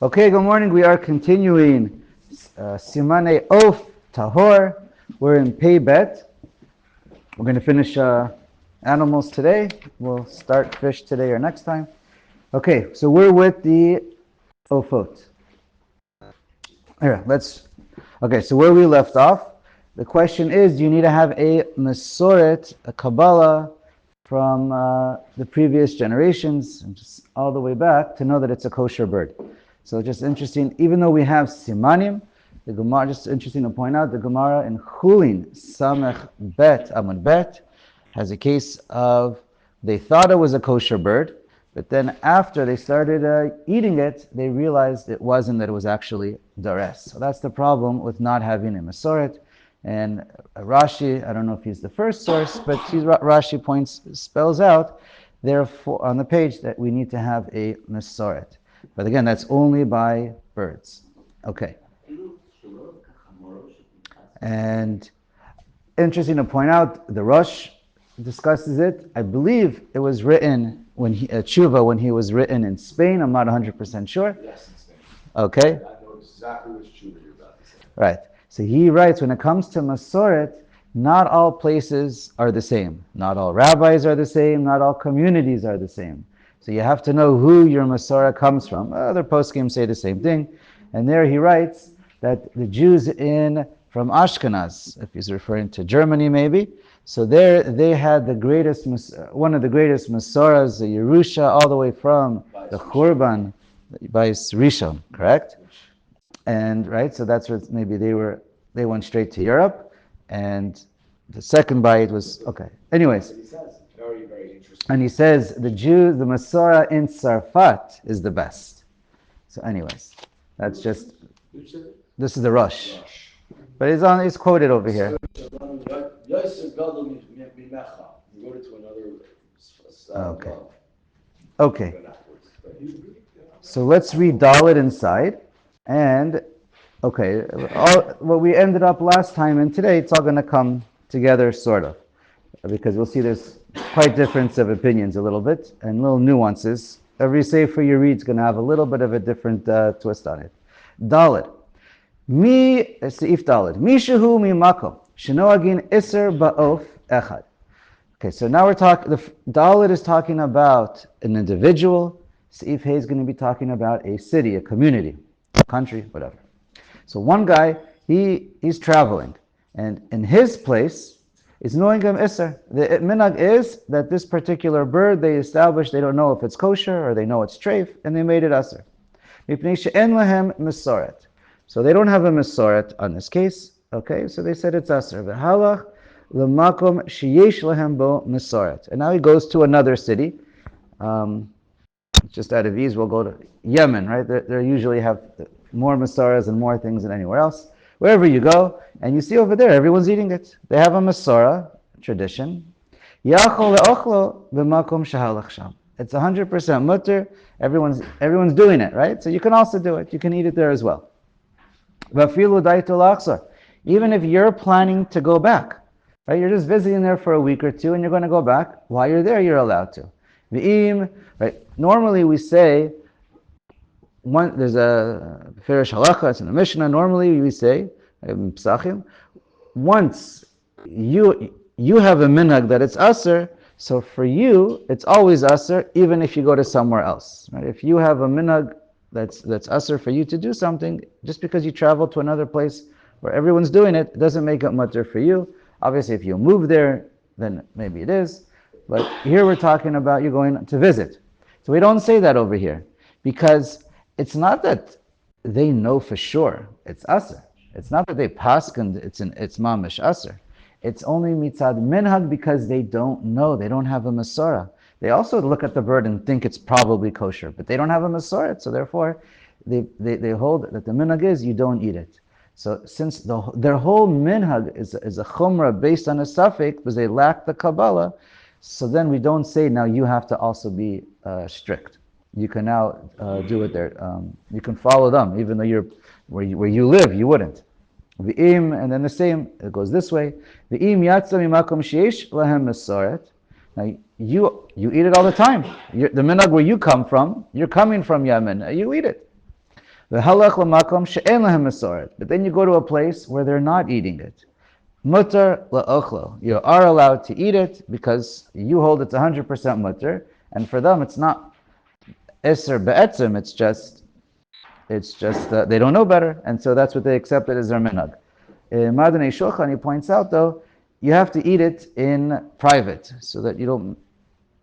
Okay, good morning. We are continuing Simane Of Tahor. We're in Pei Bet. We're going to finish animals today. We'll start fish today or next time. Okay, so we're with the Ofot. Here, okay, so where we left off, the question is, do you need to have a Masoret, a Kabbalah, from the previous generations, and just all the way back, to know that it's a kosher bird? So just interesting, even though we have simanim, the Gemara, just interesting to point out, the Gemara in Chulin, Samech Bet, Amud Bet, has a case of, they thought it was a kosher bird, but then after they started eating it, they realized it wasn't, that it was actually dares. So that's the problem with not having a Masoret. And Rashi, I don't know if he's the first source, but Rashi spells out, therefore, on the page, that we need to have a Masoret. But again, that's only by birds. Okay. And interesting to point out, the Rosh discusses it. I believe it was written Tshuva when he was written in Spain. I'm not 100% sure. Yes, in Spain. Okay. I know exactly which Tshuva you're about to say. Right. So he writes, when it comes to Masoret, not all places are the same. Not all rabbis are the same. Not all communities are the same. So you have to know who your Masorah comes from. Other poskim say the same thing. And there he writes that the Jews from Ashkenaz, if he's referring to Germany maybe, so there they had one of the greatest Masorahs, the Yerusha, all the way from the Churban, by Rishon, correct? And right, so that's what maybe they went straight to Europe, and the second bite was okay. Anyways. Very, very interesting. And he says the Masorah in Sarfat is the best. So, anyways, that's just. This is the Rosh, but it's quoted over here. Okay. Okay. So let's read Dalit inside, and okay, what we ended up last time and today, it's all going to come together, sort of, because we'll see there's quite difference of opinions a little bit and little nuances. Every sefer you read is going to have a little bit of a different twist on it. Dalit. Seif Dalit. Mishahu mi makom. Shenoagin iser ba'of echad. Okay, so now we're talking, the Dalit is talking about an individual. Seif Hay is going to be talking about a city, a community, a country, whatever. So one guy, he's traveling, and in his place, it's noingam iser. The minhag is that this particular bird they established, they don't know if it's kosher or they know it's treif, and they made it aser. Mipnei she'en lahem masoret. So they don't have a masoret on this case. Okay, so they said it's aser. V'halach l'makom sheyesh lahem bo masoret. And now he goes to another city. Just out of ease, we'll go to Yemen, right? They usually have more masoras and more things than anywhere else. Wherever you go, and you see over there, everyone's eating it. They have a Masorah tradition. Yachol le'ochlo b'makom shehalach sham. It's 100% mutter. Everyone's doing it, right? So you can also do it. You can eat it there as well. V'afilu daitu lachzor. Even if you're planning to go back, right? You're just visiting there for a week or two, and you're going to go back. While you're there, you're allowed to. V'im, right? Normally we say, there's a Ferish Halacha, it's in the Mishnah. Normally we say, Psachim, once you have a minhag that it's aser, so for you it's always aser, even if you go to somewhere else. Right? If you have a minhag that's aser for you to do something, just because you travel to another place where everyone's doing it, it doesn't make it mutter for you. Obviously, if you move there, then maybe it is. But here we're talking about you going to visit. So we don't say that over here, because it's not that they know for sure it's aser. It's not that they paskened it's mamish aser. It's only mitzad minhag because they don't know. They don't have a masorah. They also look at the bird and think it's probably kosher, but they don't have a masorah, so therefore they hold that the minhag is you don't eat it. So since their whole minhag is a chumrah based on a suffix because they lack the Kabbalah, so then we don't say now you have to also be strict. You can now do it there. You can follow them, even though where you live, you wouldn't. V'im, and then the same, it goes this way. V'im yatsa mimakom sheish lahem masoret. Now you eat it all the time. The minhag where you come from, you're coming from Yemen, you eat it. V'halach l'makom she'en lahem masoret. But then you go to a place where they're not eating it. Mutter la'ochlo. You are allowed to eat it because you hold it's 100% mutter, and for them it's not iser be'etzim. It's just they don't know better, and so that's what they accepted as their minhag. Madonei Shulchan, he points out though, you have to eat it in private so that you don't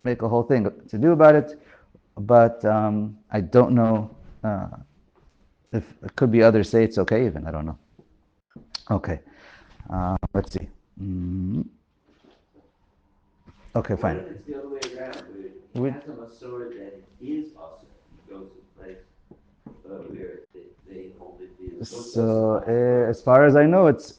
make a whole thing to do about it. But I don't know if it could be others say it's okay even. I don't know. Okay, let's see. Okay, What fine. if it's the other way around, where he has a Masorah that is awesome, he goes to a place where they hold it is. So as far as I know, it's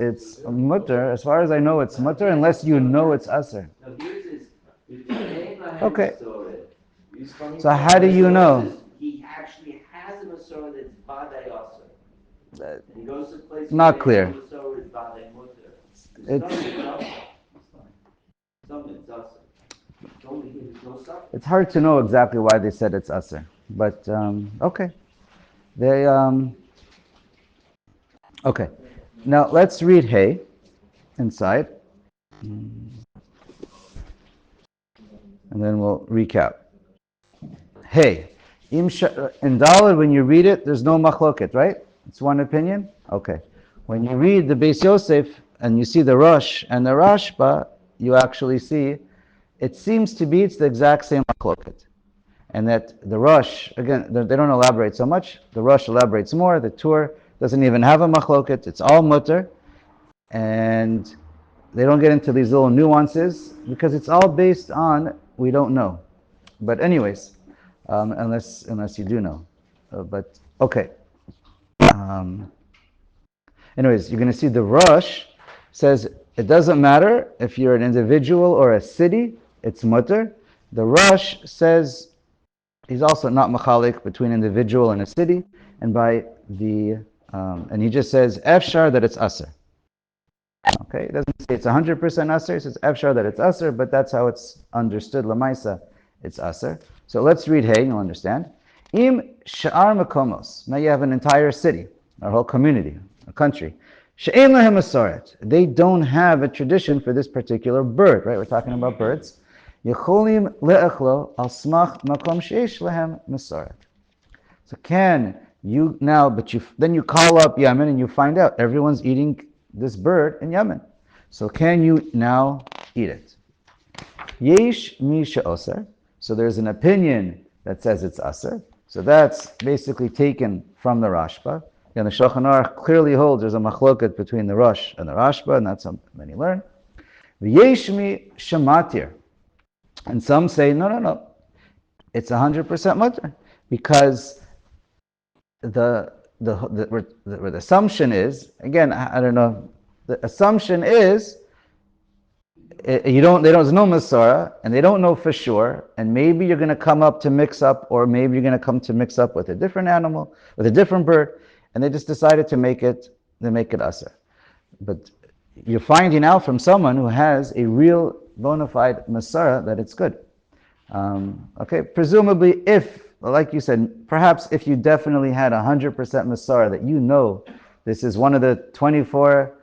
mutter. As far as I know, it's mutter unless you know it's aser. No, here's his, if you ain't lahem Okay. Masorah, So how do you know? he actually has a Masorah that's Badai Aser. And he goes to a place Not where clear. the Masorah is Badai Mutter. It's Something's Aser. It's only here, there's no suffering. it's hard to know exactly why they said it's aser, but okay. They okay. Now let's read Hey inside, and then we'll recap. Hey, in Daled, when you read it, there's no machloket, right? It's one opinion. Okay. When you read the Beis Yosef and you see the Rosh and the Rashba, you actually see it seems to be it's the exact same machloket, and that the Rosh again they don't elaborate so much. The Rosh elaborates more. The Tur doesn't even have a machloket. It's all mutter, and they don't get into these little nuances because it's all based on we don't know. But anyways, unless you do know, but okay. Um, anyways, you're going to see the Rosh says it doesn't matter if you're an individual or a city, it's mutter. The Rosh says he's also not machalik between individual and a city, and by the and he just says efshar that it's aser. Okay, it doesn't say it's 100% aser. It says efshar that it's aser, but that's how it's understood. Lamaisa, it's aser. So let's read Hey, you'll understand. Im sha'ar makomos. Now you have an entire city, a whole community, a country. She'en lahem masoret. They don't have a tradition for this particular bird, right? We're talking about birds. Yecholim le'echlo al smach makom she'esh lahem masoret. So can you now, but then you call up Yemen and you find out everyone's eating this bird in Yemen. So can you now eat it? Yesh mi she'oser. So there's an opinion that says it's aser. So that's basically taken from the Rashba. And the Shulchan Aruch clearly holds there's a machloket between the Rosh and the Rashba, and that's how many learn. Yesh mi shematir. And some say, no. It's 100% mutter. Because the assumption is, again, I don't know, the assumption is there's no Masara, and they don't know for sure, and maybe you're going to come up to mix up, or maybe you're going to come to mix up with a different animal, with a different bird, and they just decided to make it Aser. But you're finding out from someone who has a real bona fide Masara that it's good. Okay, presumably if, like you said, perhaps if you definitely had 100% Masara that you know this is one of the 24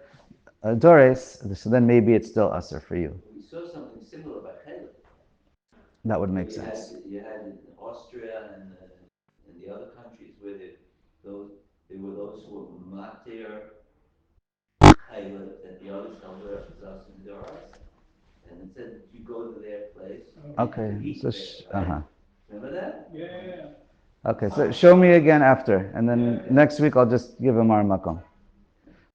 Dores, so then maybe it's still Aser for you. We saw something similar by Chaylik. That would make sense. You had in Austria and the other countries where there were those who were matir Chaylik that the others held their us in their eyes. And it said you go to their place. Okay, so remember that? Yeah. Okay, so show me again after, and then next week I'll just give him our makom.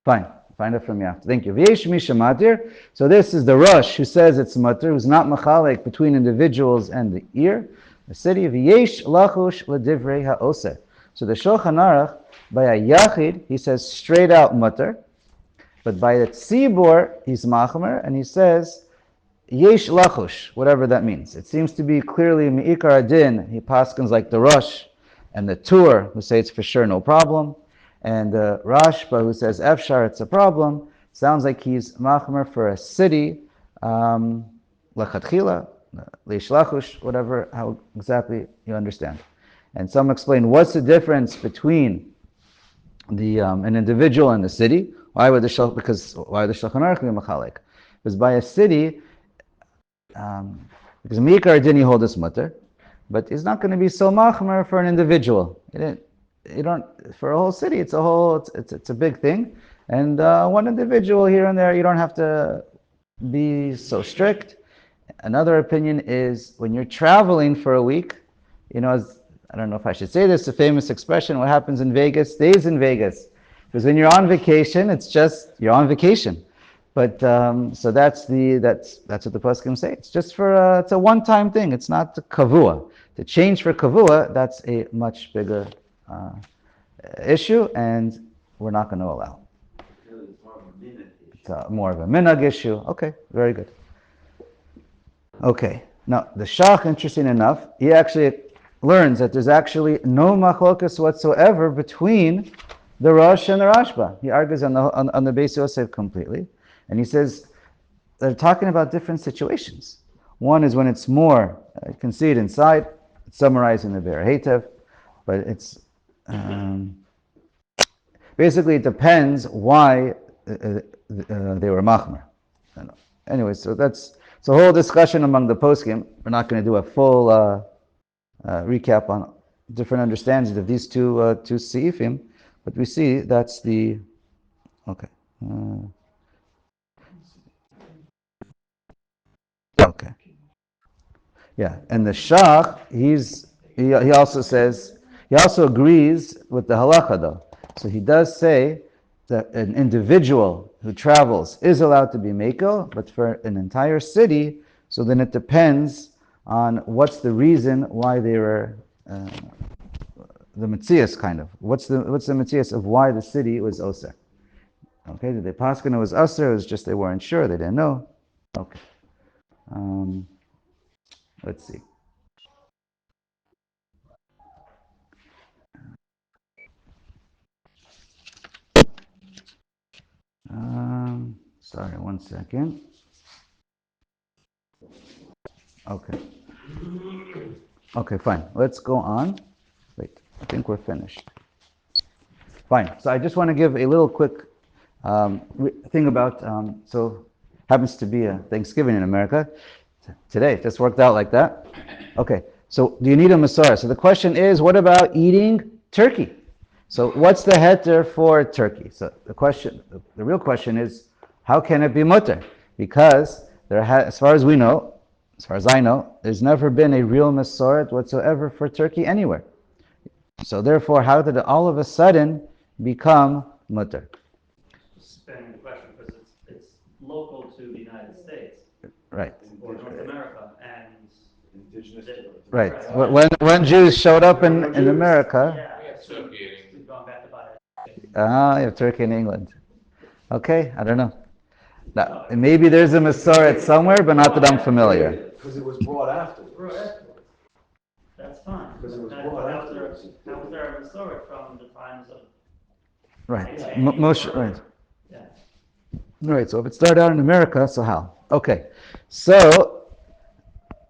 Fine, find it from you after. Thank you. V'yesh mi shematir. So this is the Rosh who says it's matir, who's not machalek between individuals and the ear, the city. V'yesh lachush l'divrei ha'oser. So the Shulchan Aruch, by a yachid, he says straight out matir, but by the tzibor, he's machmer, and he says yesh lachush, whatever that means. It seems to be clearly me'ikar adin. He paskins like the Rosh and the Tur, who say it's for sure no problem, and the Rashba, who says efshar, it's a problem. Sounds like he's machmer for a city, lachatchila, leish lachush, whatever, how exactly you understand. And some explain what's the difference between an individual in the city. Why would the Shulchan Aruch be machalek? Because by a city, because Mikar didn't hold this mutter, but it's not going to be so machmer for an individual. You don't for a whole city. It's a big thing, and one individual here and there, you don't have to be so strict. Another opinion is when you're traveling for a week, I don't know if I should say this, a famous expression, what happens in Vegas stays in Vegas. Because when you're on vacation, it's just, you're on vacation. But, so that's what the poskim say. It's just it's a one-time thing. It's not kavua. To change for kavua, that's a much bigger issue, and we're not going to allow. It's more of a minute issue. It's more of a minhag issue. Okay, very good. Okay, now the Shach, interesting enough, he actually learns that there's actually no machlokas whatsoever between the Rosh and the Rashba. He argues on the Beis Yosef completely, and he says they're talking about different situations. One is when it's more, you can see it inside, it's summarized in the Be'er Heitev, but it's basically it depends why they were machmer. Anyway, so that's a whole discussion among the poskim. We're not going to do a full recap on different understandings of these two seifim, but we see that's the okay. Okay. Yeah, and the Shach, he also agrees with the halacha though. So he does say that an individual who travels is allowed to be mekel, but for an entire city, so then it depends on what's the reason why they were the metzias kind of. What's the metzias of why the city was oser? Okay, did they paskin it was oser? It was just they weren't sure, they didn't know. Okay. Let's see. Sorry, one second. Okay. Okay, fine. Let's go on. Wait, I think we're finished. Fine. So I just want to give a little quick thing about, so happens to be a Thanksgiving in America today. It just worked out like that. Okay. So do you need a Masorah? So the question is, what about eating turkey? So what's the heter for turkey? So the real question is, how can it be mutter? Because as far as we know, as far as I know, there's never been a real Masorah whatsoever for turkey anywhere. So therefore, how did it all of a sudden become mutter? Expanding the question, because it's local to the United States Right. or North America, and Indigenous. Right. When Jews showed up in America, yeah, so we've gone back to buy it. you have turkey in England. Okay, I don't know. Now, maybe there's a Masorah somewhere, but not that I'm familiar. Because it was brought afterwards. That's fine. Because it was How brought was there afterwards. a Masorah from the times of Right. Yeah. Moshe, right. yeah? Right. So if it started out in America, so how? Okay. So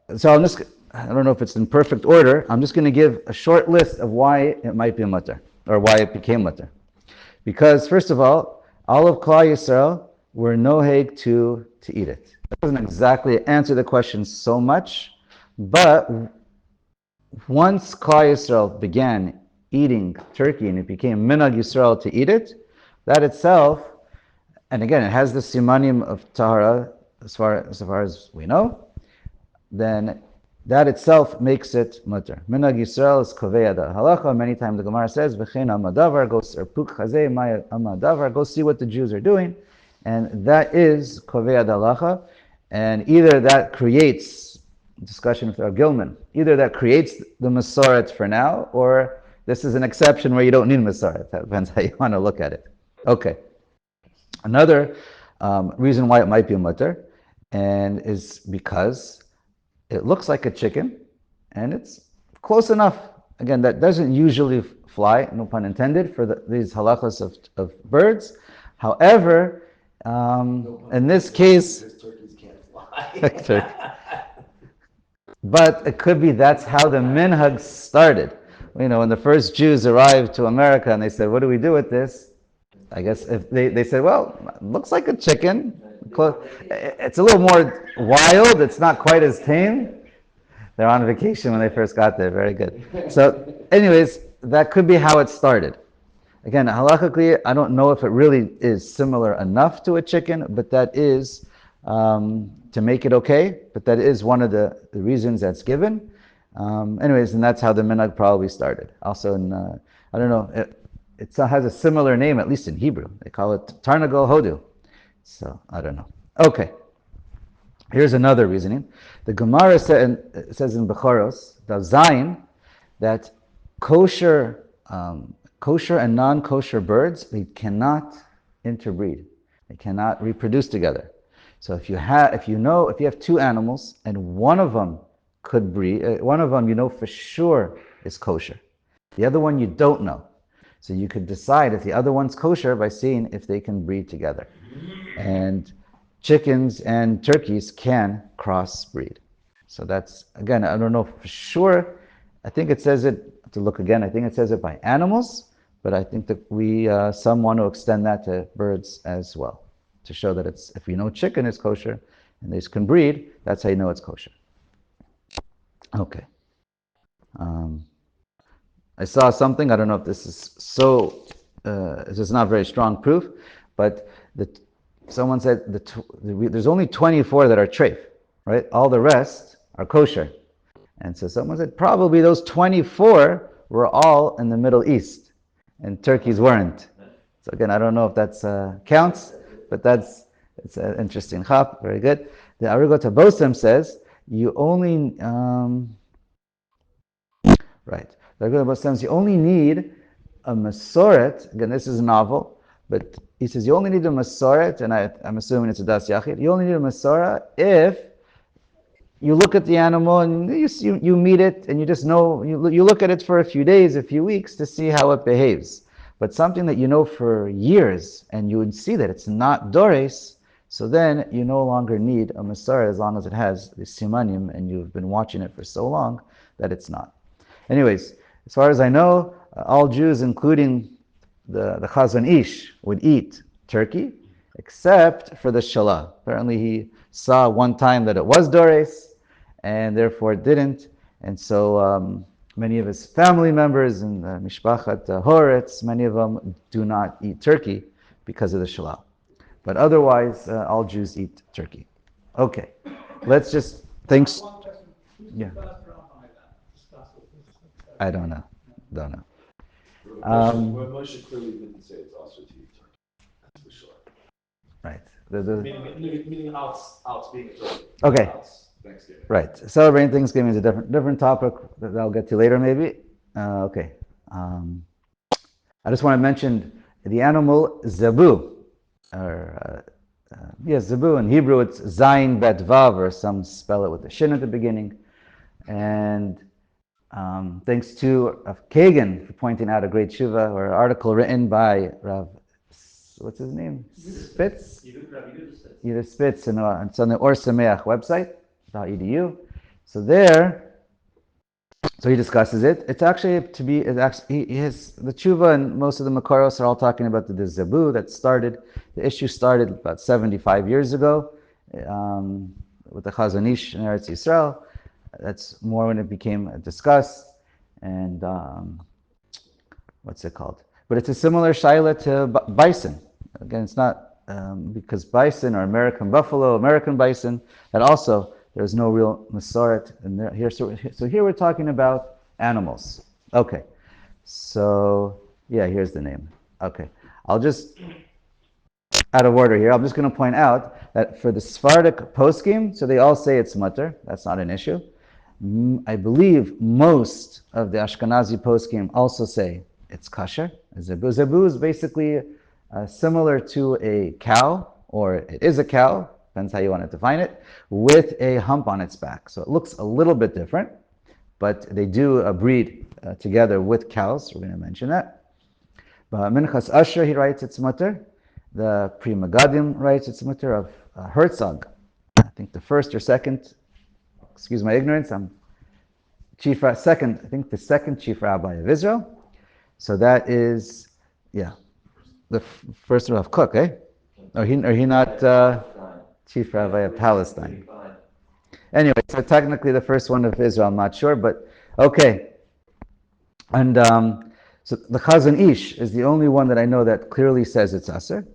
I'm just, I don't know if it's in perfect order. I'm just going to give a short list of why it might be a mutter, or why it became mutter. Because first of all of Klal Yisrael were noheg to eat it. That doesn't exactly answer the question so much, but once Klal Yisrael began eating turkey and it became minhag Yisrael to eat it, that itself, and again, it has the simanim of tahara as far as we know, then that itself makes it mutter. Minhag Yisrael is kovei da halacha. Many times the Gemara says, "V'chein amadavar go serpuk chazei maya amadavar." Go see what the Jews are doing, and that is kovei da halacha. And either that creates discussion with our Gilman. Either that creates the Masoret for now, or this is an exception where you don't need Masoret. That depends how you want to look at it. Okay. Another reason why it might be a mutter, and is because it looks like a chicken, and it's close enough. Again, that doesn't usually fly, no pun intended, for these halachas of birds. However, in this case, Turkeys can't fly. but it could be that's how the minhag started. when the first Jews arrived to America and they said, "What do we do with this?" I guess if they said, "Well, it looks like a chicken. It's a little more wild. It's not quite as tame." They're on vacation when they first got there. Very good. So, anyways, that could be how it started. Again, halakhically, I don't know if it really is similar enough to a chicken, but that is to make it okay. But that is one of the reasons that's given. Anyways, and that's how the minhag probably started. Also, I don't know, it has a similar name, at least in Hebrew. They call it Tarnagol Hodu. So, I don't know. Okay. Here's another reasoning. The Gemara says in Bechoros, the Zayin, that kosher, kosher and non-kosher birds, they cannot interbreed. They cannot reproduce together. So if you have two animals and one of them could breed, one of them you know for sure is kosher. The other one you don't know. So you could decide if the other one's kosher by seeing if they can breed together. And chickens and turkeys can crossbreed. So that's, again, I don't know for sure. I think it says it, to look again, I think it says it by animals, but I think that some want to extend that to birds as well, to show that if you know chicken is kosher and they can breed, that's how you know it's kosher. Okay. I saw something, I don't know if this this is not very strong proof, but someone said there's only 24 that are treif, right? All the rest are kosher. And so someone said probably those 24 were all in the Middle East, and turkeys weren't. So again, I don't know if that counts, but it's an interesting chap. Very good. The Aruch Tabosem says you only right. The Aruch Tabosem says you only need a masoret. Again, this is a novel, but he says you only need a masoret, and I'm assuming it's a das yachid. You only need a masorah if you look at the animal and you meet it and you just know, you look at it for a few days, a few weeks to see how it behaves. But something that you know for years and you would see that it's not dores, so then you no longer need a masara as long as it has the simanim and you've been watching it for so long that it's not. Anyways, as far as I know, all Jews, including the Chazon Ish, would eat turkey, except for the shalah. Apparently he saw one time that it was dores, and therefore it didn't. And so many of his family members in the Mishpachat Horetz, many of them do not eat turkey because of the shalah. But otherwise, all Jews eat turkey. Okay, let's just think. Yeah. I don't know. Where Moshe clearly didn't say it's also to eat turkey. That's for sure. Right. Meaning out being a turkey. Okay. Thanksgiving. Right. Celebrating Thanksgiving is a different topic that I'll get to later, maybe. Okay. I just want to mention the animal zebu, or zebu. In Hebrew, it's zayin bet vav, or some spell it with a shin at the beginning. And thanks to Rav Kagan for pointing out a great tshuva or an article written by Rav, what's his name? Spitz? Yehuda Spitz, and it's on the Or Sameach website, .edu. So he discusses it. It's actually he has the tshuva and most of the Makoros are all talking about the zebu that started. The issue started about 75 years ago with the Chazon Ish in Eretz Yisrael. That's more when it became discussed, and what's it called? But it's a similar shaila to bison. Again, it's not because bison or American buffalo, American bison, that also there's no real masoret in there. So here we're talking about animals. Okay, so yeah, here's the name. Okay, I'll just out of order here. I'm just going to point out that for the Sephardic poskim, so they all say it's mutter. That's not an issue. I believe most of the Ashkenazi poskim also say it's kosher. Zebu. Zebu is basically similar to a cow, or it is a cow, depends how you want to define it, with a hump on its back. So it looks a little bit different, but they do breed together with cows. We're going to mention that. But Minchas Asher, he writes it's mutter. The Pri Megadim writes it's mutter of Herzog. I think the first or second, excuse my ignorance, second, I think the second chief rabbi of Israel. So that is, yeah, the first Rav Kook, eh? Or he not chief rabbi of Palestine? Anyway, so technically the first one of Israel, I'm not sure, but okay. And so the Chazon Ish is the only one that I know that clearly says it's Aser.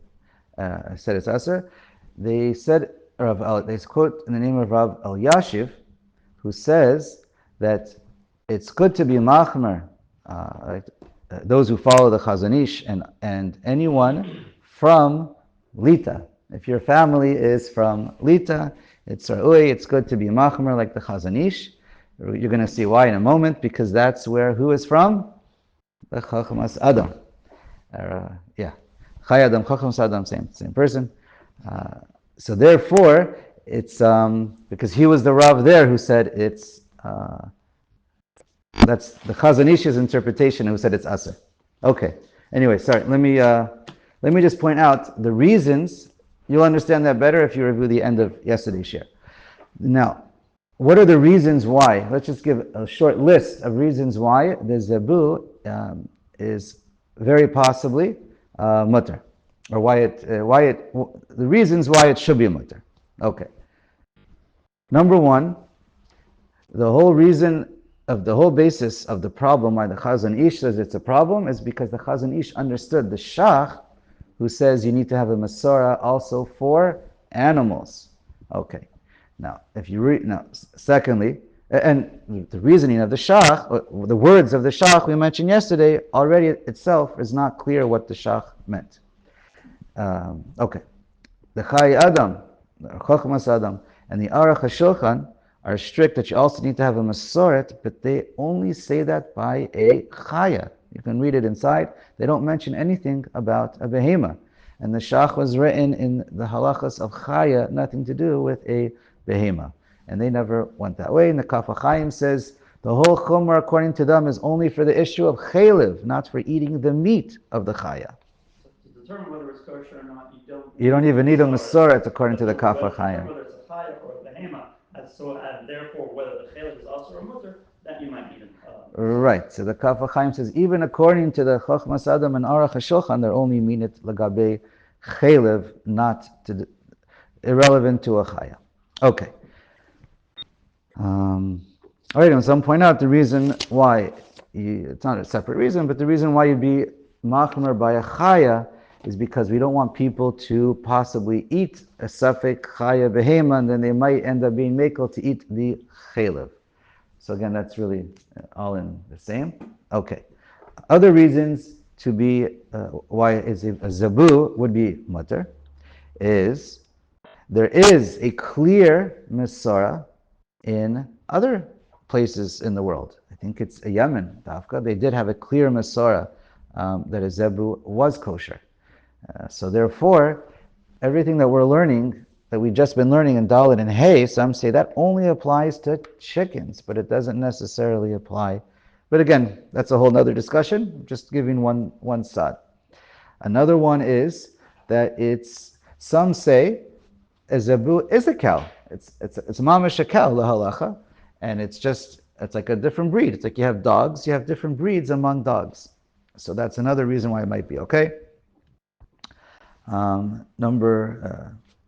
Said it's Aser. They said, they quote in the name of Rav El Yashiv, who says that it's good to be machmer, those who follow the Chazon Ish and anyone from Lita. If your family is from Lita, it's good to be machmer like the Chazon Ish. You're going to see why in a moment, because that's where who is from? The Chachmas Adam. Yeah. Chai Adam, Chachmas Adam, same person. So therefore, it's because he was the Rav there who said it's that's the Chazon Ish's interpretation who said it's Aser. Okay. Anyway, sorry. Let me just point out the reasons. You'll understand that better if you review the end of yesterday's share. Now, what are the reasons why? Let's just give a short list of reasons why the zebu is very possibly mutter, or the reasons why it should be a mutter. Okay. Number one, the whole basis of the problem why the Chazon Ish says it's a problem is because the Chazon Ish understood the Shach, who says you need to have a Masorah also for animals. Okay. Now, if you read, secondly, and the reasoning of the Shach, the words of the Shach we mentioned yesterday, already itself is not clear what the Shach meant. Okay. The Chai Adam, the Chochmas Adam, and the Aruch Shulchan are strict that you also need to have a Masoret, but they only say that by a Chaya. You can read it inside. They don't mention anything about a Behema. And the Shach was written in the halachas of Chaya, nothing to do with a Behema. And they never went that way. And the Kaf HaChaim says the whole Chumrah, according to them, is only for the issue of Chaylev, not for eating the meat of the Chaya. So to determine whether it's kosher or not, you don't even need a Masoret, according to the Kaf HaChaim. Whether it's a chaya or a behema, and therefore whether the chaylev is also a mutter, that you might need Right. So the Kaf HaChaim says even according to the Chochmas Adam and Aruch HaShulchan, they're only mean it lagabe chaylev, not to irrelevant to a chaya. Okay. All right, and some point out the reason why it's not a separate reason, but the reason why you'd be machmer by a chaya is because we don't want people to possibly eat a safek chaya behema, and then they might end up being makel to eat the chaylev. So again, that's really all in the same. Okay. Other reasons to be why is a zabu would be mutter is there is a clear Masorah in other places in the world. I think it's Yemen, Dafka. They did have a clear Masorah that a zebu was kosher. So therefore, everything that we're learning, that we've just been learning in Dalit and Hay, some say that only applies to chickens, but it doesn't necessarily apply. But again, that's a whole other discussion, just giving one side. Another one is that some say a zebu is a cow. It's mamash a cow, la halacha, and it's like a different breed. It's like you have dogs, you have different breeds among dogs. So that's another reason why it might be okay.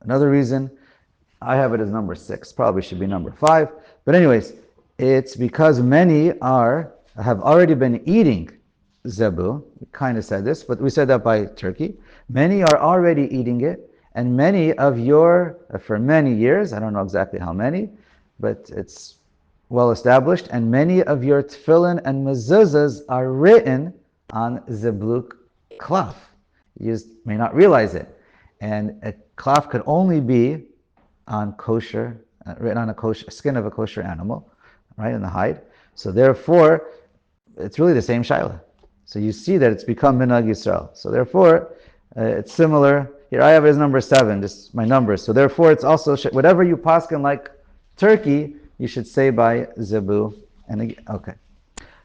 Another reason, I have it as number 6, probably should be number 5. But anyways, it's because many have already been eating zebu. We kind of said this, but we said that by turkey. Many are already eating it, and many of for many years, I don't know exactly how many, but it's well established, and many of your tefillin and mezuzahs are written on zebluk klaf. You just may not realize it. And a klaf could only be on kosher, written on a skin of a kosher animal, right, in the hide. So therefore, it's really the same shaila. So you see that it's become minhag Yisrael. So therefore, it's similar. Here I have it as number 7, just my numbers. So therefore, it's also, whatever you paskin like turkey, you should say by zebu. And again, okay.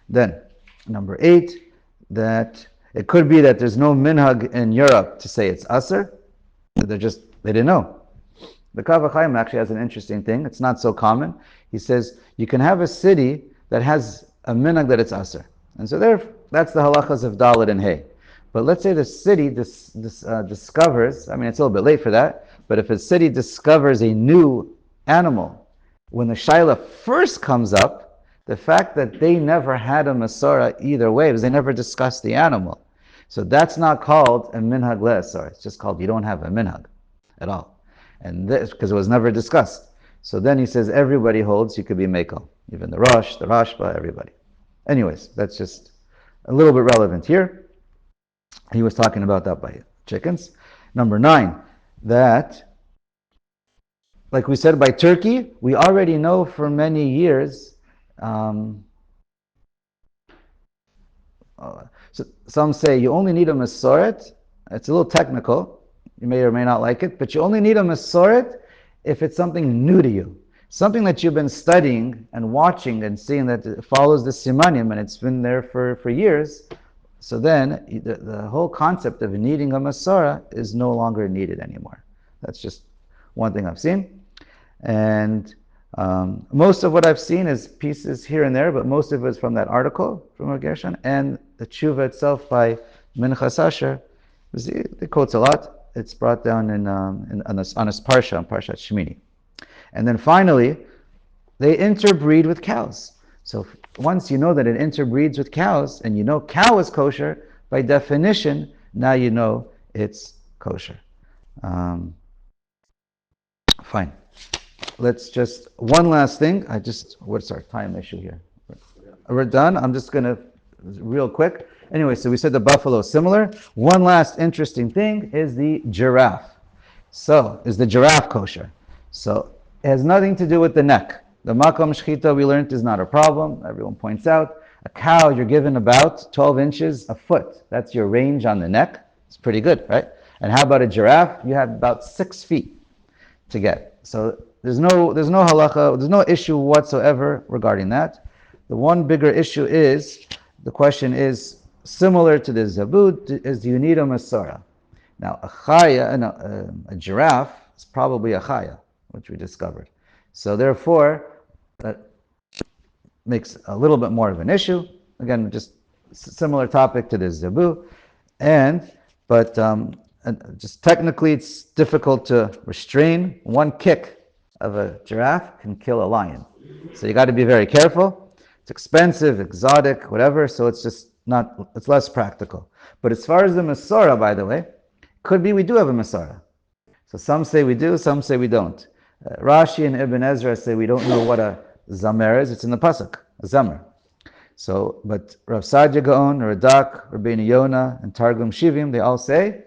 Then, number 8, that it could be that there's no minhag in Europe to say it's aser. They didn't know. The Kaf HaChaim actually has an interesting thing. It's not so common. He says you can have a city that has a minhag that it's aser. And so there, that's the halachas of Dalit and Hay. But let's say the city discovers, I mean, it's a little bit late for that, but if a city discovers a new animal, when the shaila first comes up, the fact that they never had a Masorah either way, because they never discussed the animal. So that's not called a minhag le'asar. It's just called you don't have a minhag at all. And this, because it was never discussed. So then he says everybody holds you could be mekel. Even the Rosh, the Rashba, everybody. Anyways, that's just a little bit relevant here. He was talking about that by chickens. Number 9, that, like we said, by turkey, we already know for many years. So some say you only need a masoret. It's a little technical. You may or may not like it, but you only need a masoret if it's something new to you. Something that you've been studying and watching and seeing that it follows the simanim and it's been there for years. So then the whole concept of needing a Masorah is no longer needed anymore. That's just one thing I've seen. And most of what I've seen is pieces here and there, but most of it is from that article from Gershon and the tshuva itself by Minchas Asher. It quotes a lot. It's brought down on his parsha, on Parshat Shemini. And then finally, they interbreed with cows. So once you know that it interbreeds with cows, and you know cow is kosher, by definition, now you know it's kosher. Fine. Let's just, one last thing. What's our time issue here? We're done. I'm just going to, real quick. Anyway, so we said the buffalo is similar. One last interesting thing is the giraffe. So, is the giraffe kosher? So, it has nothing to do with the neck. The makom shchita we learned is not a problem. Everyone points out. A cow, you're given about 12 inches, a foot. That's your range on the neck. It's pretty good, right? And how about a giraffe? You have about 6 feet to get. So there's no halacha, there's no issue whatsoever regarding that. The one bigger issue is, the question is, similar to the zabud, is do you need a Masorah? Now, a giraffe is probably a chaya, which we discovered. So therefore, that makes a little bit more of an issue. Again, just similar topic to the zabu. But just technically, it's difficult to restrain. One kick of a giraffe can kill a lion. So you got to be very careful. It's expensive, exotic, whatever, so it's less practical. But as far as the Masorah, by the way, could be we do have a Masorah. So some say we do, some say we don't. Rashi and Ibn Ezra say we don't know what a zamer is. It's in the pasuk, a zamer. So, but Rav Sadia Gaon, Radak, Rabbeinu Yonah, and Targum Shivim, they all say,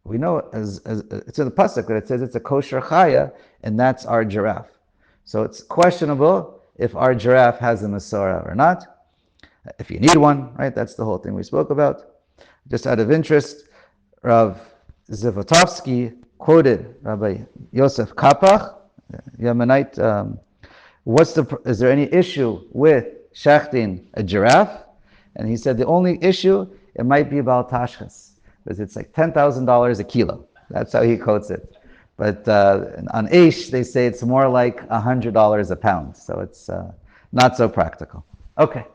we know as it's in the pasuk that it says it's a kosher chaya, and that's our giraffe. So it's questionable if our giraffe has a Masorah or not. If you need one, right? That's the whole thing we spoke about. Just out of interest, Rav Zivotofsky quoted Rabbi Yosef Kapach, Yemenite. Is there any issue with shechting a giraffe? And he said the only issue, it might be about tashchas, because it's like $10,000 a kilo. That's how he quotes it. But on Aish, they say it's more like $100 a pound. So it's not so practical. Okay.